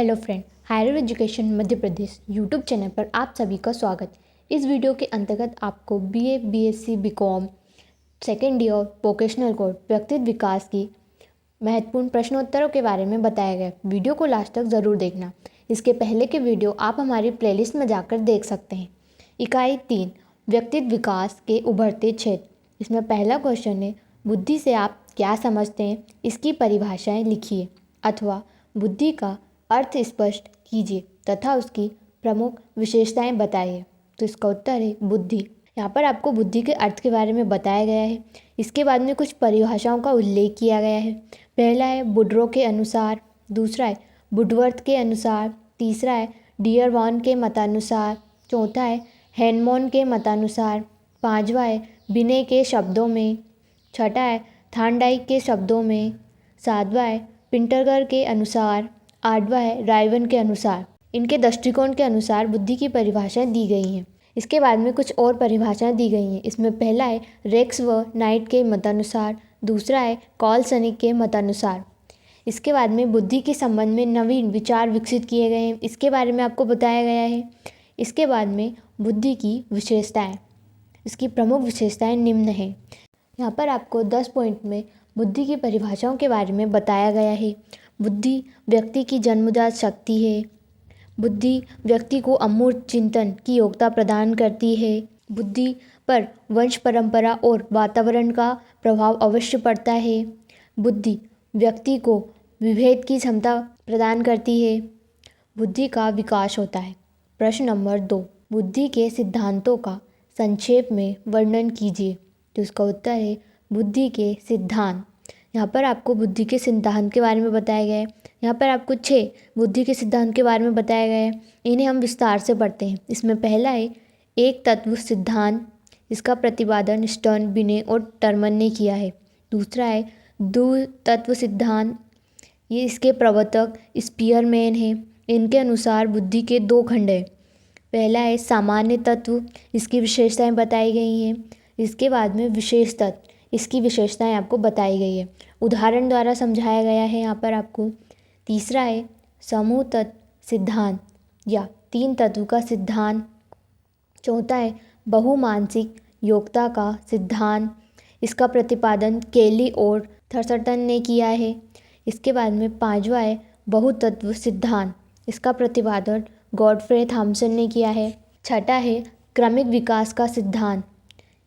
Hello friend, higher education Madhya Pradesh YouTube channel पर आप सभी का स्वागत। इस वीडियो के अंतर्गत आपको BA, BSc, BCom second year vocational course व्यक्तित्व विकास की महत्वपूर्ण प्रश्नोत्तरों के बारे में बताया गया। वीडियो को लास्ट तक ज़रूर देखना। इसके पहले के वीडियो आप हमारी प्लेलिस्ट में जाकर देख सकते हैं। इकाई 3 व्यक्तित्व विकास के उभरते क्षेत्र। इसमें पहला क्वेश्चन है, बुद्धि से आप क्या समझते हैं, इसकी परिभाषाएं लिखिए अथवा बुद्धि का अर्थ स्पष्ट कीजिए तथा उसकी प्रमुख विशेषताएं बताइए। तो इसका उत्तर है बुद्धि। यहाँ पर आपको बुद्धि के अर्थ के बारे में बताया गया है। इसके बाद में कुछ परिभाषाओं का उल्लेख किया गया है। पहला है वुड्रो के अनुसार, दूसरा है वुडवर्थ के अनुसार, तीसरा है डियरवॉन के मतानुसार, चौथा है हैनमॉन के मतानुसार, पांचवा है बिने के शब्दों में, छठा है थांडाइक के शब्दों में, सातवां है पिंटरगर के अनुसार, आठवां है रायवन के अनुसार। इनके दृष्टिकोण के अनुसार बुद्धि की परिभाषाएं दी गई हैं। इसके बाद में कुछ और परिभाषाएं दी गई हैं। इसमें पहला है रेक्स व नाइट के मतानुसार, दूसरा है कॉल सनिक के मतानुसार। इसके बाद में बुद्धि के संबंध में नवीन विचार विकसित किए गए हैं, इसके बारे में आपको बताया गया है। इसके बाद में बुद्धि की विशेषताएँ, इसकी प्रमुख विशेषताएँ निम्न हैं। यहाँ पर आपको 10 पॉइंट में बुद्धि की परिभाषाओं के बारे में बताया गया है। बुद्धि व्यक्ति की जन्मजात शक्ति है। बुद्धि व्यक्ति को अमूर्त चिंतन की योग्यता प्रदान करती है। बुद्धि पर वंश परंपरा और वातावरण का प्रभाव अवश्य पड़ता है। बुद्धि व्यक्ति को विभेद की क्षमता प्रदान करती है। बुद्धि का विकास होता है। प्रश्न नंबर 2, बुद्धि के सिद्धांतों का संक्षेप में वर्णन कीजिए। तो इसका उत्तर है बुद्धि के सिद्धांत। यहाँ पर आपको बुद्धि के सिद्धांत के बारे में बताया गया है। यहाँ पर आपको 6 बुद्धि के सिद्धांत के बारे में बताया गया है। इन्हें हम विस्तार से पढ़ते हैं। इसमें पहला है एक तत्व सिद्धांत, इसका प्रतिपादन स्टर्न, बिने और टर्मन ने किया है। दूसरा है द्वि तत्व सिद्धांत, ये इसके प्रवर्तक स्पीयरमैन हैं। इनके अनुसार बुद्धि के 2 खंड हैं। पहला है सामान्य तत्व, इसकी विशेषताएं बताई गई हैं। इसके बाद में विशेष तत्व, इसकी विशेषताएं आपको बताई गई है, उदाहरण द्वारा समझाया गया है यहाँ पर आपको। तीसरा है समूह तत्व सिद्धांत या 3 तत्व का सिद्धांत। चौथा है बहुमानसिक योग्यता का सिद्धांत, इसका प्रतिपादन केली और थर्स्टन ने किया है। इसके बाद में 5वां है बहुतत्व सिद्धांत, इसका प्रतिपादन गॉडफ्रे थॉमसन ने किया है। छठा है क्रमिक विकास का सिद्धांत,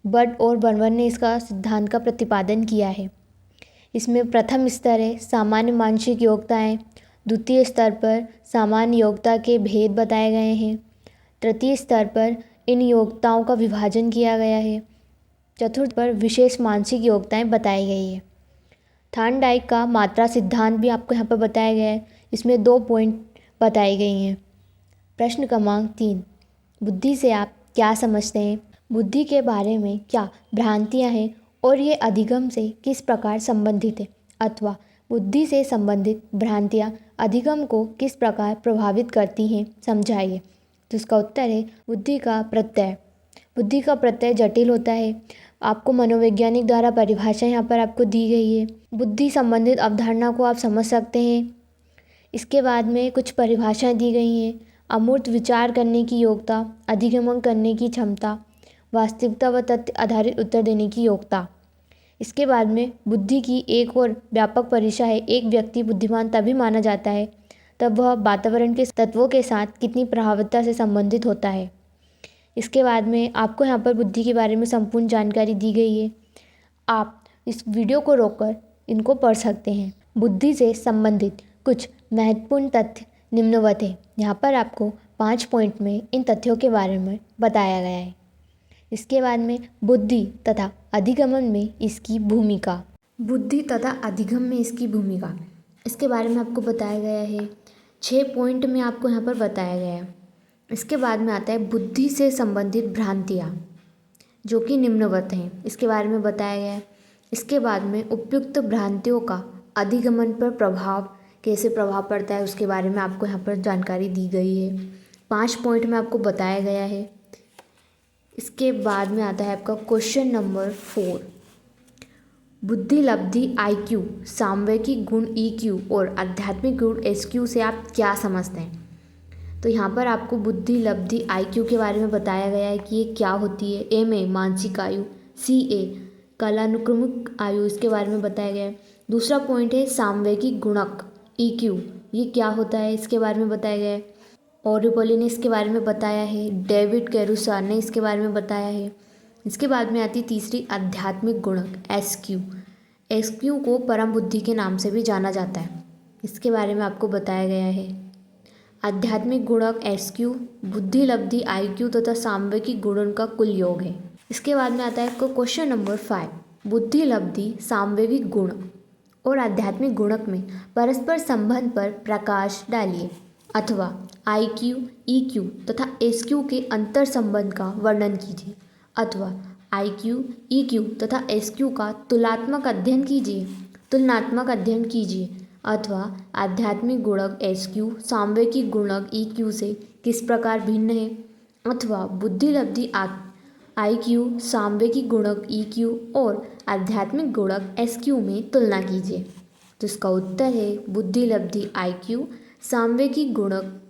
बर्ड और बर्नर ने इसका सिद्धांत का प्रतिपादन किया है। इसमें प्रथम स्तर है सामान्य मानसिक योग्यताएं, द्वितीय स्तर पर सामान्य योग्यता के भेद बताए गए हैं, तृतीय स्तर पर इन योग्यताओं का विभाजन किया गया है, चतुर्थ पर विशेष मानसिक योग्यताएं बताई गई है। थार्नडाइक का मात्रा सिद्धांत भी आपको यहाँ पर बताया गया है। इसमें 2 पॉइंट बताई गई हैं। प्रश्न क्रमांक 3, बुद्धि से आप क्या समझते हैं, बुद्धि के बारे में क्या भ्रांतियां हैं और ये अधिगम से किस प्रकार संबंधित है, अथवा बुद्धि से संबंधित भ्रांतियां अधिगम को किस प्रकार प्रभावित करती हैं, समझाइए। तो इसका उत्तर है बुद्धि का प्रत्यय। बुद्धि का प्रत्यय जटिल होता है। आपको मनोवैज्ञानिक द्वारा परिभाषा यहाँ पर आपको दी गई है। बुद्धि संबंधित अवधारणा को आप समझ सकते हैं। इसके बाद में कुछ परिभाषाएं दी गई हैं। अमूर्त विचार करने की योग्यता, अधिगमन करने की क्षमता, वास्तविकता व तथ्य आधारित उत्तर देने की योग्यता। इसके बाद में बुद्धि की एक और व्यापक परिभाषा है, एक व्यक्ति बुद्धिमान तभी माना जाता है तब वह वातावरण के तत्वों के साथ कितनी प्रभावता से संबंधित होता है। इसके बाद में आपको यहाँ पर बुद्धि के बारे में संपूर्ण जानकारी दी गई है। आप इस वीडियो को रोककर इनको पढ़ सकते हैं। बुद्धि से संबंधित कुछ महत्वपूर्ण तथ्य निम्नवत हैं। यहाँ पर आपको 5 पॉइंट में इन तथ्यों के बारे में बताया गया है। इसके बाद में बुद्धि तथा अधिगमन में इसकी भूमिका, बुद्धि तथा अधिगम में इसकी भूमिका, इसके बारे में आपको बताया गया है। 6 पॉइंट में आपको यहाँ पर बताया गया है। इसके बाद में आता है बुद्धि से संबंधित भ्रांतियाँ जो कि निम्नवत हैं, इसके बारे में बताया गया है। इसके बाद में उपयुक्त भ्रांतियों का अधिगमन पर कैसे प्रभाव पड़ता है उसके बारे में आपको यहाँ पर जानकारी दी गई है। 5 पॉइंट में आपको बताया गया है। इसके बाद में आता है आपका क्वेश्चन नंबर 4, बुद्धि लब्धि IQ, सामवेकिक गुण EQ और आध्यात्मिक गुण SQ से आप क्या समझते हैं? तो यहाँ पर आपको बुद्धि लब्धि IQ के बारे में बताया गया है कि ये क्या होती है। MA मानसिक आयु, CA कालानुक्रमिक आयु, इसके बारे में बताया गया है। दूसरा पॉइंट है सामवेकिक गुणक EQ, ये क्या होता है इसके बारे में बताया गया है। ऑरिपोली ने इसके बारे में बताया है, डेविड कैरुसार ने इसके बारे में बताया है। इसके बाद में आती तीसरी आध्यात्मिक गुणक SQ। SQ को परम बुद्धि के नाम से भी जाना जाता है, इसके बारे में आपको बताया गया है। आध्यात्मिक गुणक SQ बुद्धि लब्धि IQ तथा सामवेकिक गुणन का कुल योग है। इसके बाद में आता है क्वेश्चन नंबर 5, बुद्धि लब्धि सामवेकिक गुण और आध्यात्मिक गुणक में परस्पर संबंध पर प्रकाश डालिए अथवा IQ, EQ तथा SQ के अंतर संबंध का वर्णन कीजिए अथवा IQ, EQ तथा SQ का तुलनात्मक अध्ययन कीजिए अथवा आध्यात्मिक गुणक SQ सामवेकिक गुणक EQ से किस प्रकार भिन्न है अथवा बुद्धि लब्धि IQ सामवेकिक गुणक EQ और आध्यात्मिक गुणक SQ में तुलना कीजिए। तो इसका उत्तर है बुद्धि लब्धि IQ सामवेकिक गुणक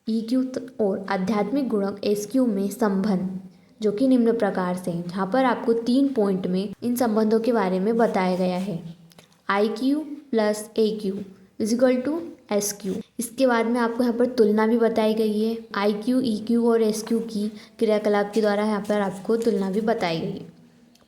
EQ और आध्यात्मिक गुणक SQ में संबंध, जो कि निम्न प्रकार से हैं। यहाँ पर आपको 3 पॉइंट में इन संबंधों के बारे में बताया गया है। IQ plus AQ is equal to SQ। इसके बाद में आपको यहाँ पर तुलना भी बताई गई है। IQ, EQ और SQ की क्रियाकलाप के द्वारा यहाँ पर आपको तुलना भी बताई गई है।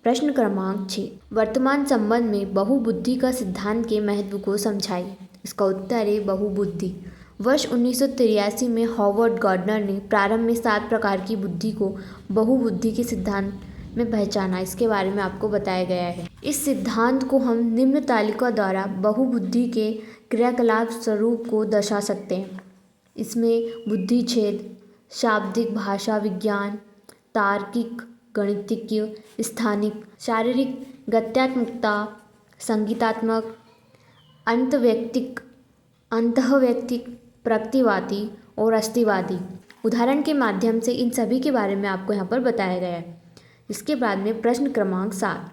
प्रश्न क्रमांक 6, वर्तमान संबंध में बहुबुद्धि का सिद्धांत के महत्व को समझाइए। इसका उत्तर है बहुबुद्धि। वर्ष 1983 में हॉवर्ड गार्डनर ने प्रारंभ में 7 प्रकार की बुद्धि को बहुबुद्धि के सिद्धांत में पहचाना, इसके बारे में आपको बताया गया है। इस सिद्धांत को हम निम्न तालिका द्वारा बहुबुद्धि के क्रियाकलाप स्वरूप को दर्शा सकते हैं। इसमें बुद्धिच्छेद, शाब्दिक भाषा विज्ञान, तार्किक, गणितज्ञ, स्थानिक, शारीरिक, गत्यात्मकता, संगीतात्मक, अंतःवैयक्तिक, प्रकृतिवादी और अस्तिवादी उदाहरण के माध्यम से इन सभी के बारे में आपको यहाँ पर बताया गया है। इसके बाद में प्रश्न क्रमांक 7,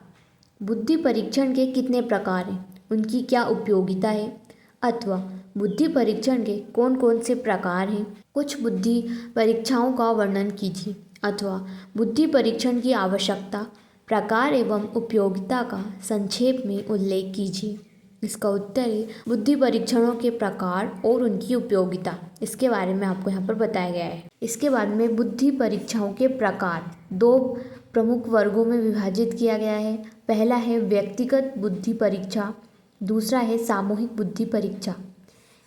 बुद्धि परीक्षण के कितने प्रकार हैं, उनकी क्या उपयोगिता है अथवा बुद्धि परीक्षण के कौन कौन से प्रकार हैं, कुछ बुद्धि परीक्षाओं का वर्णन कीजिए अथवा बुद्धि परीक्षण की आवश्यकता, प्रकार एवं उपयोगिता का संक्षेप में उल्लेख कीजिए। इसका उत्तर है बुद्धि परीक्षणों के प्रकार और उनकी उपयोगिता, इसके बारे में आपको यहाँ पर बताया गया है। इसके बाद में बुद्धि परीक्षाओं के प्रकार 2 प्रमुख वर्गों में विभाजित किया गया है। पहला है व्यक्तिगत बुद्धि परीक्षा, दूसरा है सामूहिक बुद्धि परीक्षा।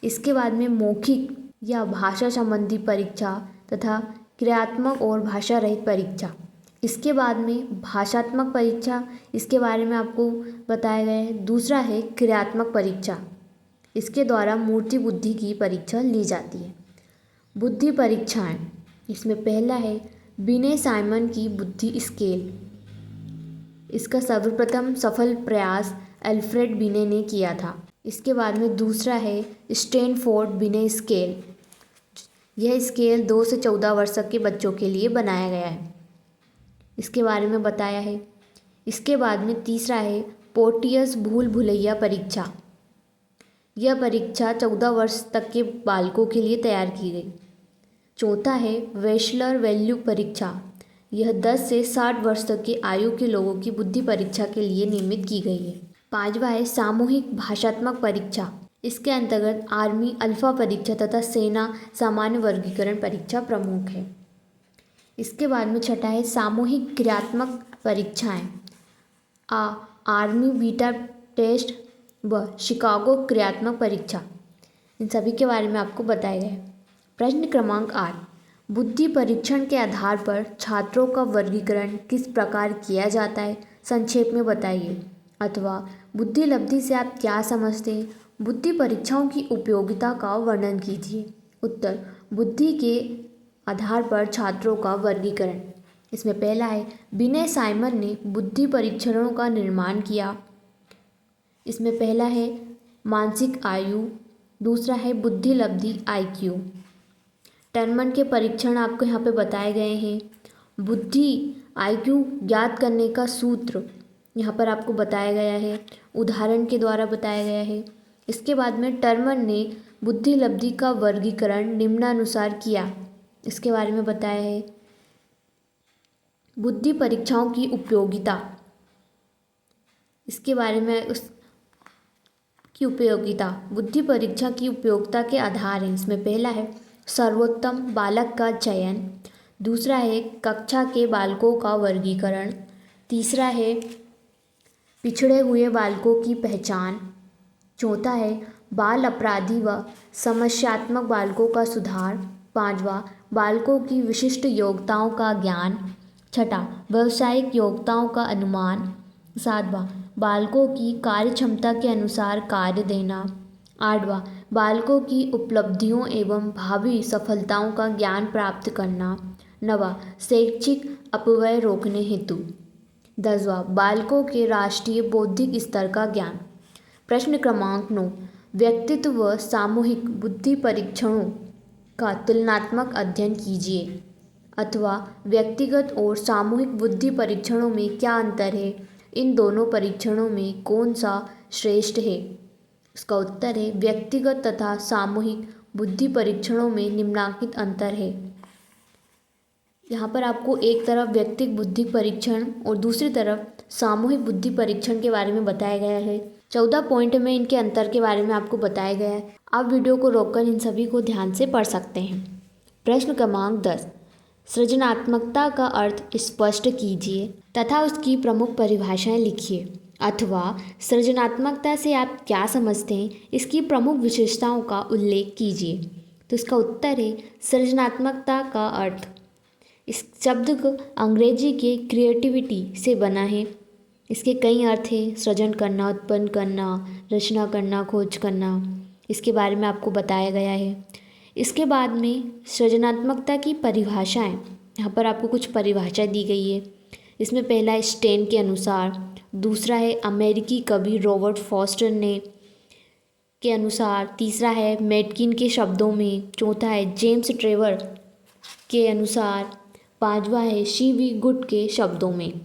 इसके बाद में मौखिक या भाषा संबंधी परीक्षा तथा क्रियात्मक और भाषा रहित परीक्षा। इसके बाद में भाषात्मक परीक्षा, इसके बारे में आपको बताया गया है। दूसरा है क्रियात्मक परीक्षा, इसके द्वारा मूर्ति बुद्धि की परीक्षा ली जाती है। बुद्धि परीक्षाएं, इसमें पहला है बिने साइमन की बुद्धि स्केल। इसका सर्वप्रथम सफल प्रयास अल्फ्रेड बिने ने किया था। इसके बाद में दूसरा है स्टैनफोर्ड बिने स्केल। यह स्केल 2 से 14 वर्ष के बच्चों के लिए बनाया गया है, इसके बारे में बताया है। इसके बाद में तीसरा है पोर्टियस भूल भुलैया परीक्षा। यह परीक्षा 14 वर्ष तक के बालकों के लिए तैयार की गई। चौथा है वेशलर वैल्यू परीक्षा। यह 10 से 60 वर्ष तक की आयु के लोगों की बुद्धि परीक्षा के लिए निर्मित की गई है। पांचवा है सामूहिक भाषात्मक परीक्षा। इसके अंतर्गत आर्मी अल्फा परीक्षा तथा सेना सामान्य वर्गीकरण परीक्षा प्रमुख है। इसके बाद में छठा है सामूहिक क्रियात्मक परीक्षाएं, आर्मी बीटा टेस्ट व शिकागो क्रियात्मक परीक्षा। इन सभी के बारे में आपको बताया गया है। प्रश्न क्रमांक 8, बुद्धि परीक्षण के आधार पर छात्रों का वर्गीकरण किस प्रकार किया जाता है, संक्षेप में बताइए अथवा बुद्धि लब्धि से आप क्या समझते हैं, बुद्धि परीक्षाओं की उपयोगिता का वर्णन कीजिए। उत्तर, बुद्धि के आधार पर छात्रों का वर्गीकरण। इसमें पहला है बिने साइमन ने बुद्धि परीक्षणों का निर्माण किया। इसमें पहला है मानसिक आयु, दूसरा है बुद्धि लब्धि IQ। टर्मन के परीक्षण आपको यहाँ पे बताए गए हैं। बुद्धि IQ ज्ञात करने का सूत्र यहाँ पर आपको बताया गया है, उदाहरण के द्वारा बताया गया है। इसके बाद में टर्मन ने बुद्धि लब्धि का वर्गीकरण निम्नानुसार किया, इसके बारे में बताया है। बुद्धि परीक्षाओं की उपयोगिता, इसके बारे में की उपयोगिता, बुद्धि परीक्षा की उपयोगिता के आधार हैं। इसमें पहला है सर्वोत्तम बालक का चयन, दूसरा है कक्षा के बालकों का वर्गीकरण, तीसरा है पिछड़े हुए बालकों की पहचान, चौथा है बाल अपराधी व समस्यात्मक बालकों का सुधार, पांचवा बालकों की विशिष्ट योग्यताओं का ज्ञान, छठा व्यावसायिक योग्यताओं का अनुमान, सातवां बालकों की कार्यक्षमता के अनुसार कार्य देना, आठवां बालकों की उपलब्धियों एवं भावी सफलताओं का ज्ञान प्राप्त करना, नवा शैक्षिक अपव्यय रोकने हेतु, दसवां बालकों के राष्ट्रीय बौद्धिक स्तर का ज्ञान। प्रश्न क्रमांक 9, व्यक्तित्व व सामूहिक बुद्धि परीक्षणों का तुलनात्मक अध्ययन कीजिए, अथवा व्यक्तिगत और सामूहिक बुद्धि परीक्षणों में क्या अंतर है, इन दोनों परीक्षणों में कौन सा श्रेष्ठ है। इसका उत्तर है व्यक्तिगत तथा सामूहिक बुद्धि परीक्षणों में निम्नलिखित अंतर है। यहाँ पर आपको एक तरफ व्यक्तिगत बुद्धि परीक्षण और दूसरी तरफ सामूहिक बुद्धि परीक्षण के बारे में बताया गया है। 14 पॉइंट में इनके अंतर के बारे में आपको बताया गया है। आप वीडियो को रोककर इन सभी को ध्यान से पढ़ सकते हैं। प्रश्न क्रमांक 10, सृजनात्मकता का अर्थ स्पष्ट कीजिए तथा उसकी प्रमुख परिभाषाएं लिखिए, अथवा सृजनात्मकता से आप क्या समझते हैं, इसकी प्रमुख विशेषताओं का उल्लेख कीजिए। तो इसका उत्तर है सृजनात्मकता का अर्थ, इस शब्द को अंग्रेजी के क्रिएटिविटी से बना है। इसके कई अर्थ हैं, सृजन करना, उत्पन्न करना, रचना करना, खोज करना, इसके बारे में आपको बताया गया है। इसके बाद में सृजनात्मकता की परिभाषाएं, यहाँ पर आपको कुछ परिभाषा दी गई है। इसमें पहला है स्टेन के अनुसार, दूसरा है अमेरिकी कवि रॉबर्ट फॉस्टर ने के अनुसार, तीसरा है मैटकिन के शब्दों में, चौथा है जेम्स ट्रेवर के अनुसार, पांचवा है सी.वी. गुड के शब्दों में।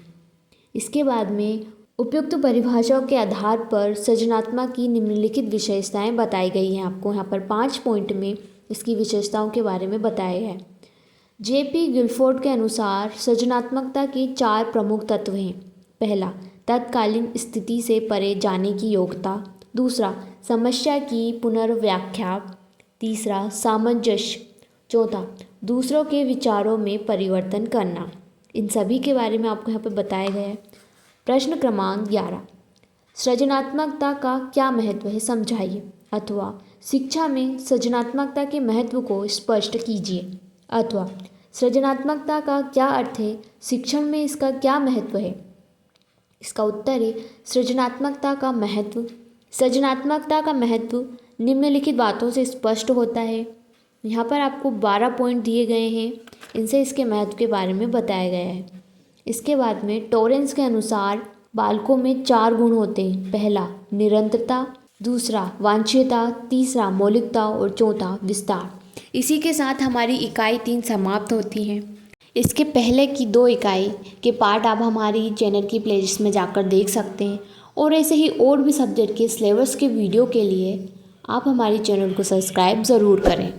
इसके बाद में उपयुक्त परिभाषाओं के आधार पर सृजनात्मक की निम्नलिखित विशेषताएं बताई गई हैं। आपको यहाँ पर 5 पॉइंट में इसकी विशेषताओं के बारे में बताया है। जे.पी. गिलफोर्ड के अनुसार सृजनात्मकता के 4 प्रमुख तत्व हैं। पहला, तत्कालीन स्थिति से परे जाने की योग्यता, दूसरा समस्या की पुनर्व्याख्या, तीसरा सामंजस्य, चौथा दूसरों के विचारों में परिवर्तन करना। इन सभी के बारे में आपको यहाँ पर बताया गया है। प्रश्न क्रमांक 11, सृजनात्मकता का क्या महत्व है समझाइए, अथवा शिक्षा में सृजनात्मकता के महत्व को स्पष्ट कीजिए, अथवा सृजनात्मकता का क्या अर्थ है, शिक्षण में इसका क्या महत्व है। इसका उत्तर है सृजनात्मकता का महत्व निम्नलिखित बातों से स्पष्ट होता है। यहाँ पर आपको 12 पॉइंट दिए गए हैं, इनसे इसके महत्व के बारे में बताया गया है। इसके बाद में टॉरेंस के अनुसार बालकों में 4 गुण होते हैं। पहला निरंतरता, दूसरा वांछनीयता, तीसरा मौलिकता और चौथा विस्तार। इसी के साथ हमारी इकाई 3 समाप्त होती हैं। इसके पहले की 2 इकाई के पार्ट आप हमारी चैनल की प्लेलिस्ट में जाकर देख सकते हैं, और ऐसे ही और भी सब्जेक्ट के सिलेबस के वीडियो के लिए आप हमारी चैनल को सब्सक्राइब ज़रूर करें।